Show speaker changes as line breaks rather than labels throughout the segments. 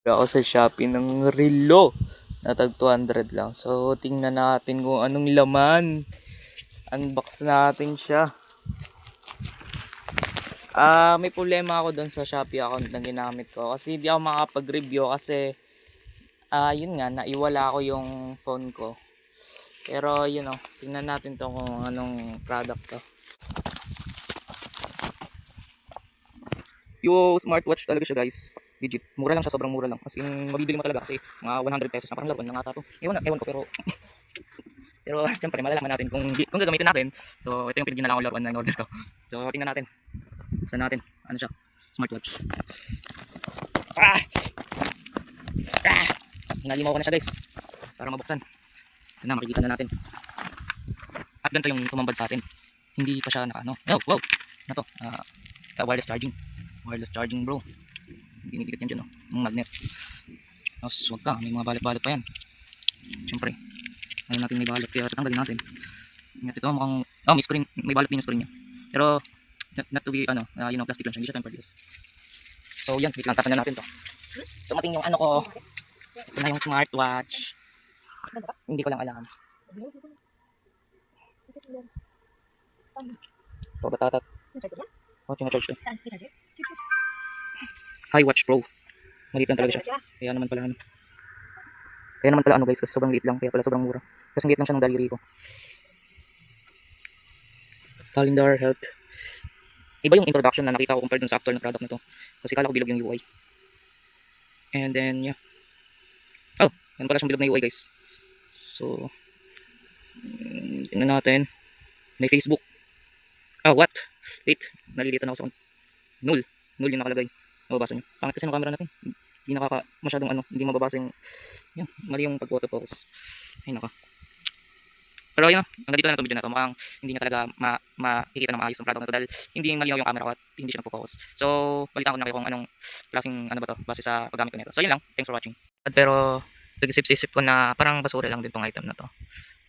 Ako sa Shopee ng relo na tag 200 lang. So, tingnan natin kung anong laman. Unbox natin siya. May problema ako doon sa Shopee account na ginamit ko. Kasi hindi ako makapag-review kasi yun nga, naiwala ko yung phone ko. Pero yun o, tingnan natin to kung anong product to. Yung smartwatch talaga siya guys. Legit. Mura lang siya, sobrang mura lang. As in, mabibili mo talaga kasi mga 100 pesos na parang laruan lang ata to. Ewan ko pero syempre malalaman natin kung gagamitin natin. So ito yung pinaginalaan ko laruan na in-order ko. So tingnan natin. Buksan natin. Ano siya? Smartwatch. Ah! Ah! Nalimaw ko na siya guys. Para mabuksan. Ito na, makikita na natin. At ganito yung tumambad sa atin. Hindi pa siya naka ano. Oh, wow! Na to. Wireless charging. Wireless charging bro. Dinidikit yan dyan oh. Yung magnet. Tapos wag ka. May mga balot-balot pa yan. Siyempre. Ayaw natin may balot. Kaya tatanggalin natin. Ingat ito mukhang. Oh, may screen. May balot din yung screen niya. Pero not to be plastic lang siya. Hindi siya tempered glass. So yan. Wait lang. Tapan na natin to. Tumating yung ano ko. Ito na yung smartwatch. Hindi ko lang alam. Oh, batatat. Oh, charge to. Hi-Watch Pro. Maliit lang talaga siya. Kaya naman pala ano guys, kasi sobrang liit lang. Kaya pala sobrang mura. Kasi liit lang siya ng daliri ko. Calendar Health. Iba yung introduction na nakita ko compared dun sa actual na product na to. Kasi kala ko bilog yung UI. And then, yeah. Oh, yan pala siyang bilog na UI guys. So, tingnan natin. May Facebook. Oh, what? Wait, nalilito na ako sa null. Null yung nakalagay. Mababasa nyo. Pangit kasi ng camera natin. Hindi masyadong hindi mababasa yung, yan, mali yung pag-autofocus. Ay naka. Pero yun, hanggang dito lang itong video na ito. Mukhang hindi niya talaga makikita na maayos ang product na ito dahil hindi malinaw yung camera ko at hindi siya nagpo-focus. So, balitaan ko na kayo kung anong klaseng ba to base sa paggamit ko nito. So, yun lang. Thanks for watching. Pero, nag-isip-isip ko na parang basura lang din tong item na to.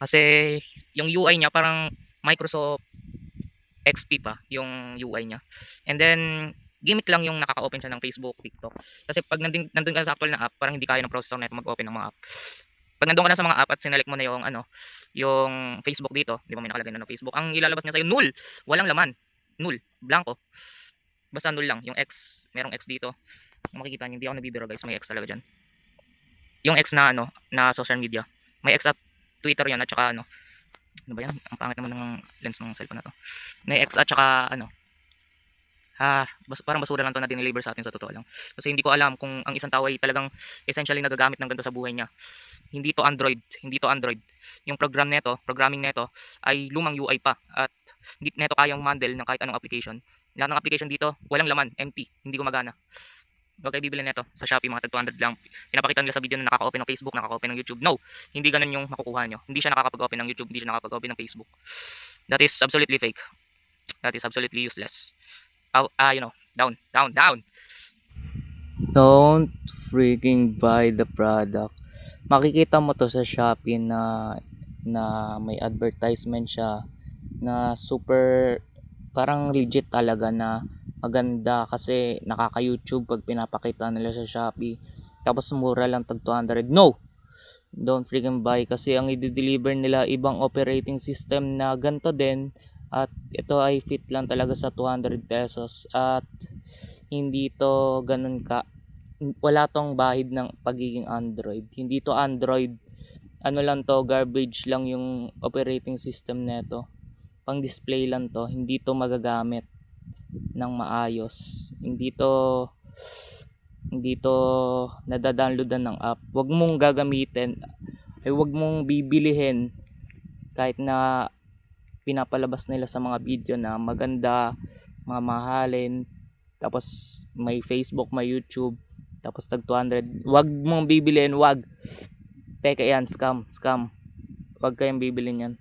Kasi, yung UI niya parang Microsoft XP pa yung UI niya. And then, gimmick lang yung nakaka-open siya ng Facebook, TikTok. Kasi pag nandun ka sa actual na app, parang hindi kaya ng processor na ito mag-open ng mga app. Pag nandun ka na sa mga app at sinelect mo na yung Facebook dito, di ba may nakalagay na ng Facebook, ang ilalabas niya sa'yo, null! Walang laman. Null. Blanco. Basta null lang. Yung X, merong X dito. Kung makikita niyo, hindi ako nagbibiro guys, may X talaga dyan. Yung X na na social media. May X at Twitter yan at saka ano ba yan? Ang pangit naman ng lens ng cellphone na to. May X at saka parang basura lang to na dineliver sa atin sa totoo lang. Kasi hindi ko alam kung ang isang tao ay talagang essentially nagagamit ng ganito sa buhay niya. Hindi to Android. Yung programming nito ay lumang UI pa at hindi nito kayang handle ng kahit anong application. Lahat ng application dito, walang laman, empty, hindi gumagana. Huwag kayo bibili nito sa Shopee, mga tag 200 lang. Pinapakita nila sa video na nakaka-open ng Facebook, nakaka-open ng YouTube. No, hindi ganun yung makukuha nyo. Hindi siya nakakapag-open ng YouTube, hindi siya nakakapag-open ng Facebook. That is absolutely fake. That is absolutely useless. Down. Don't freaking buy the product. Makikita mo to sa Shopee na may advertisement siya na super parang legit talaga na maganda kasi nakaka-YouTube pag pinapakita nila sa Shopee. Tapos mura lang tag 200. No! Don't freaking buy kasi ang i-deliver nila ibang operating system na ganito din at ito ay fit lang talaga sa 200 pesos at hindi to ganun wala tong bahid ng pagiging Android. Hindi to Android. Ano lang to, garbage lang yung operating system nito. Pang display lang to, hindi to magagamit ng maayos. Hindi to nadadownloadan ng app. Huwag mong gagamitin, huwag mong bibilihin kahit na pinapalabas nila sa mga video na maganda, mamahalin, tapos may Facebook, may YouTube, tapos tag 200. Huwag mong bibilihin, peke yan, scam. Huwag kayong bibilin yan.